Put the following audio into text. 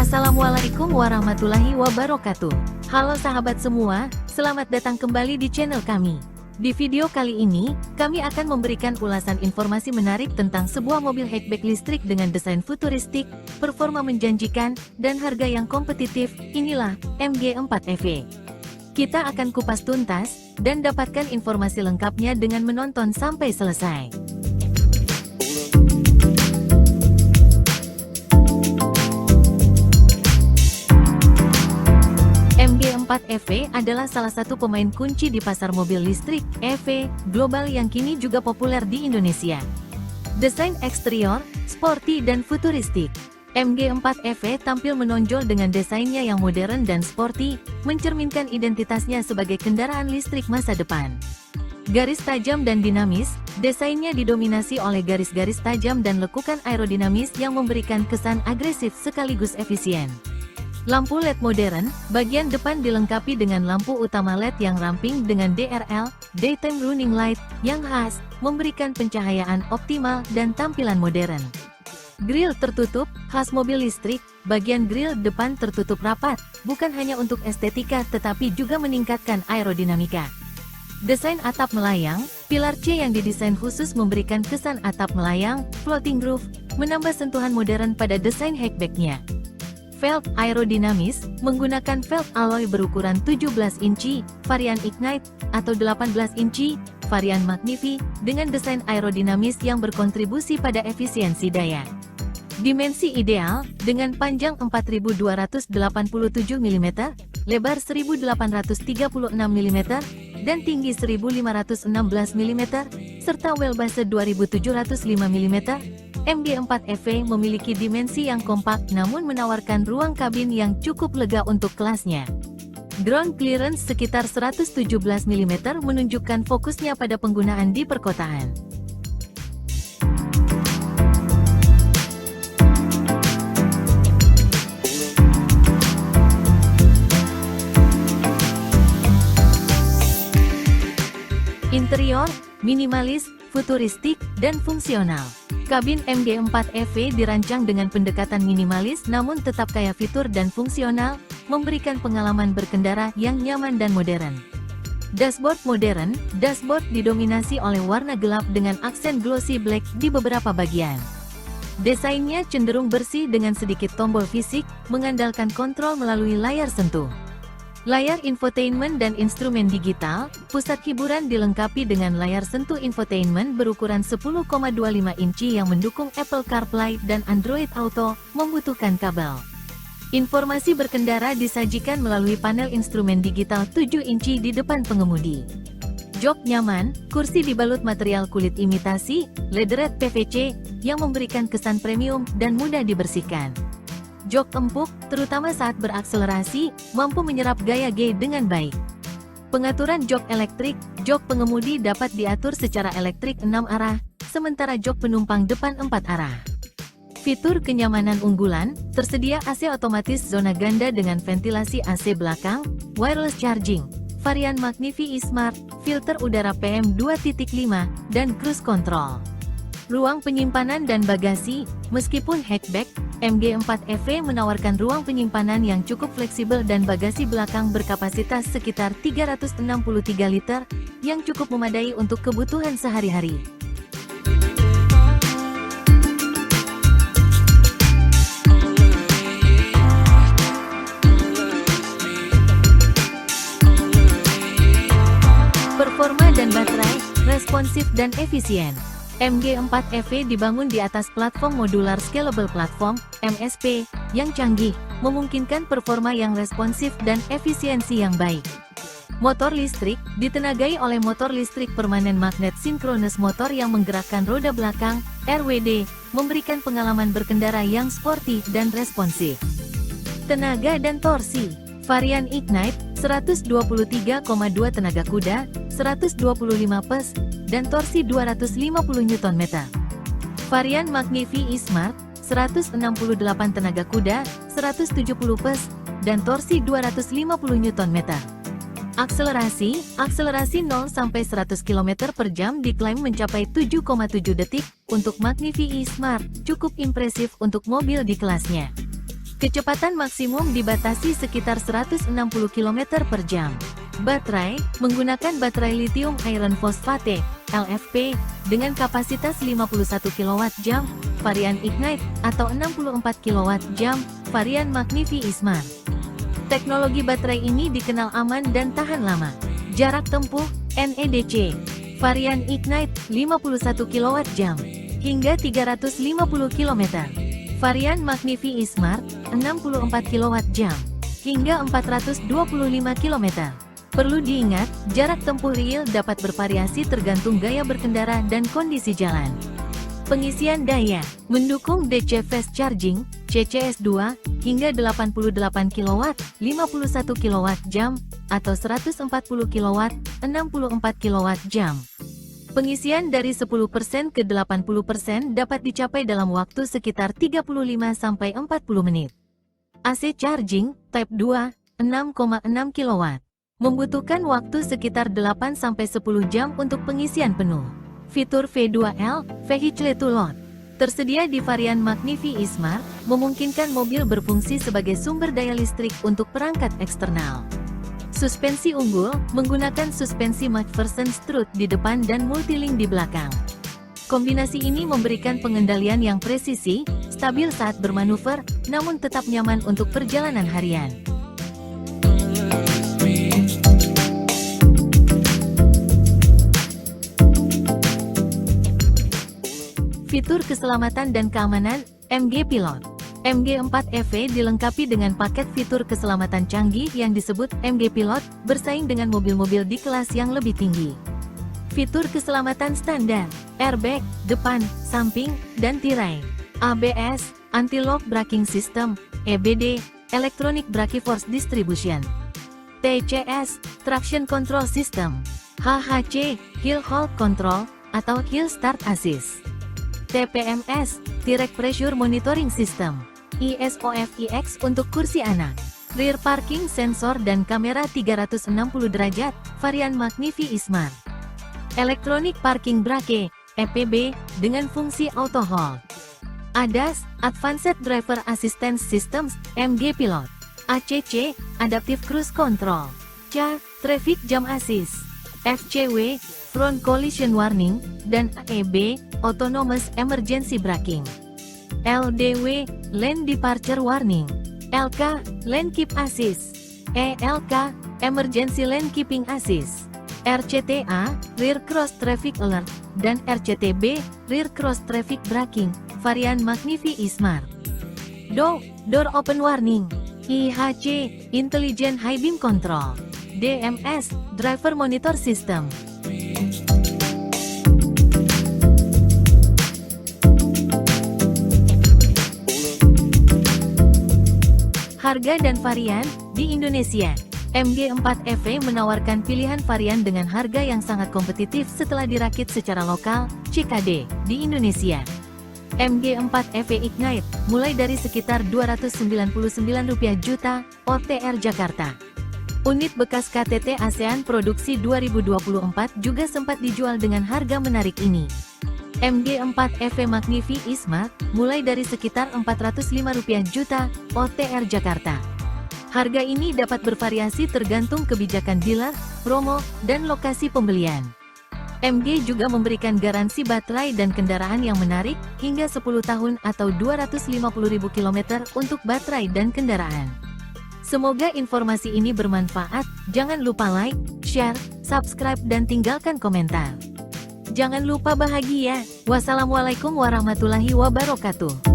Assalamualaikum warahmatullahi wabarakatuh. Halo sahabat semua, selamat datang kembali di channel kami. Di video kali ini, kami akan memberikan ulasan informasi menarik tentang sebuah mobil hatchback listrik dengan desain futuristik, performa menjanjikan, dan harga yang kompetitif. Inilah MG4 EV. Kita akan kupas tuntas, dan dapatkan informasi lengkapnya dengan menonton sampai selesai. MG4 EV adalah salah satu pemain kunci di pasar mobil listrik EV global yang kini juga populer di Indonesia. Desain eksterior, sporty dan futuristik, MG4 EV tampil menonjol dengan desainnya yang modern dan sporty, mencerminkan identitasnya sebagai kendaraan listrik masa depan. Garis tajam dan dinamis, desainnya didominasi oleh garis-garis tajam dan lekukan aerodinamis yang memberikan kesan agresif sekaligus efisien. Lampu LED modern, bagian depan dilengkapi dengan lampu utama LED yang ramping dengan DRL, Daytime Running Light, yang khas, memberikan pencahayaan optimal dan tampilan modern. Grill tertutup, khas mobil listrik, bagian grill depan tertutup rapat, bukan hanya untuk estetika tetapi juga meningkatkan aerodinamika. Desain atap melayang, pilar C yang didesain khusus memberikan kesan atap melayang, floating roof, menambah sentuhan modern pada desain hatchbacknya. Velg aerodinamis, menggunakan velg alloy berukuran 17 inci, varian Ignite, atau 18 inci, varian Magnifi, dengan desain aerodinamis yang berkontribusi pada efisiensi daya. Dimensi ideal, dengan panjang 4287 mm, lebar 1836 mm, dan tinggi 1516 mm, serta wheelbase 2705 mm, MG4 EV memiliki dimensi yang kompak namun menawarkan ruang kabin yang cukup lega untuk kelasnya. Ground clearance sekitar 117 mm menunjukkan fokusnya pada penggunaan di perkotaan. Interior, minimalis, futuristik, dan fungsional. Kabin MG4 EV dirancang dengan pendekatan minimalis namun tetap kaya fitur dan fungsional, memberikan pengalaman berkendara yang nyaman dan modern. Dashboard modern, dashboard didominasi oleh warna gelap dengan aksen glossy black di beberapa bagian. Desainnya cenderung bersih dengan sedikit tombol fisik, mengandalkan kontrol melalui layar sentuh. Layar infotainment dan instrumen digital, pusat hiburan dilengkapi dengan layar sentuh infotainment berukuran 10,25 inci yang mendukung Apple CarPlay dan Android Auto, membutuhkan kabel. Informasi berkendara disajikan melalui panel instrumen digital 7 inci di depan pengemudi. Jok nyaman, kursi dibalut material kulit imitasi, leatherette PVC, yang memberikan kesan premium dan mudah dibersihkan. Jok empuk, terutama saat berakselerasi, mampu menyerap gaya G dengan baik. Pengaturan jok elektrik, jok pengemudi dapat diatur secara elektrik 6 arah, sementara jok penumpang depan 4 arah. Fitur kenyamanan unggulan, tersedia AC otomatis zona ganda dengan ventilasi AC belakang, wireless charging, varian Magnifi eSmart, filter udara PM2.5, dan cruise control. Ruang penyimpanan dan bagasi, meskipun hatchback, MG4 EV menawarkan ruang penyimpanan yang cukup fleksibel dan bagasi belakang berkapasitas sekitar 363 liter, yang cukup memadai untuk kebutuhan sehari-hari. Performa dan baterai, responsif dan efisien. MG4 EV dibangun di atas platform Modular Scalable Platform, MSP, yang canggih, memungkinkan performa yang responsif dan efisiensi yang baik. Motor listrik, ditenagai oleh motor listrik permanen magnet sinkronus motor yang menggerakkan roda belakang, RWD, memberikan pengalaman berkendara yang sporty dan responsif. Tenaga dan torsi, varian Ignite, 123,2 tenaga kuda, 125 PS, dan torsi 250 Nm. Varian Magnifi eSmart, 168 tenaga kuda, 170 PS, dan torsi 250 Nm. Akselerasi 0-100 km per jam diklaim mencapai 7,7 detik, untuk Magnifi eSmart, cukup impresif untuk mobil di kelasnya. Kecepatan maksimum dibatasi sekitar 160 km per jam. Baterai, menggunakan baterai lithium iron phosphate, LFP, dengan kapasitas 51 kWh, varian Ignite, atau 64 kWh, varian Magnifi E-Smart. Teknologi baterai ini dikenal aman dan tahan lama. Jarak tempuh, NEDC, varian Ignite, 51 kWh, hingga 350 km. Varian Magnifi E-Smart, 64 kWh, hingga 425 km. Perlu diingat, jarak tempuh real dapat bervariasi tergantung gaya berkendara dan kondisi jalan. Pengisian daya, mendukung DC Fast Charging, CCS2, hingga 88 kW, 51 kWh, atau 140 kW, 64 kWh. Pengisian dari 10% ke 80% dapat dicapai dalam waktu sekitar 35–40 menit. AC Charging, Type 2, 6,6 kW. Membutuhkan waktu sekitar 8–10 jam untuk pengisian penuh. Fitur V2L, Vehicle to Load, tersedia di varian Magnifi E-Smart, memungkinkan mobil berfungsi sebagai sumber daya listrik untuk perangkat eksternal. Suspensi unggul, menggunakan suspensi McPherson strut di depan dan multilink di belakang. Kombinasi ini memberikan pengendalian yang presisi, stabil saat bermanuver, namun tetap nyaman untuk perjalanan harian. Fitur keselamatan dan keamanan, MG Pilot. MG4 EV dilengkapi dengan paket fitur keselamatan canggih yang disebut MG Pilot, bersaing dengan mobil-mobil di kelas yang lebih tinggi. Fitur keselamatan standar, airbag, depan, samping, dan tirai, ABS, Anti-Lock Braking System, EBD, Electronic Brake Force Distribution, TCS, Traction Control System, HHC, Hill Hold Control, atau Hill Start Assist, TPMS, Direct Pressure Monitoring System, ESOFIX untuk kursi anak, Rear Parking Sensor dan kamera 360 derajat, varian Magnifi E-Smart, Electronic Parking Brake, EPB, dengan fungsi Auto Hold, ADAS, Advanced Driver Assistance Systems, MG Pilot, ACC, Adaptive Cruise Control, CA, Traffic Jam Assist, FCW, Front Collision Warning, dan AEB, Autonomous Emergency Braking, LDW, Lane Departure Warning, LK, Lane Keep Assist, ELK, Emergency Lane Keeping Assist, RCTA, Rear Cross Traffic Alert, dan RCTB, Rear Cross Traffic Braking, varian Magnifi E-Smart. Door Open Warning, IHC, Intelligent High Beam Control, DMS, Driver Monitor System. Harga dan varian di Indonesia. MG4 EV menawarkan pilihan varian dengan harga yang sangat kompetitif setelah dirakit secara lokal, CKD, di Indonesia. MG4 EV Ignite, mulai dari sekitar Rp299 juta, OTR Jakarta. Unit bekas KTT ASEAN produksi 2024 juga sempat dijual dengan harga menarik ini. MG4 EV Magnifi E-Smart, mulai dari sekitar Rp405 juta, OTR Jakarta. Harga ini dapat bervariasi tergantung kebijakan dealer, promo, dan lokasi pembelian. MG juga memberikan garansi baterai dan kendaraan yang menarik, hingga 10 tahun atau 250.000 km untuk baterai dan kendaraan. Semoga informasi ini bermanfaat, jangan lupa like, share, subscribe dan tinggalkan komentar. Jangan lupa bahagia. Wassalamualaikum warahmatullahi wabarakatuh.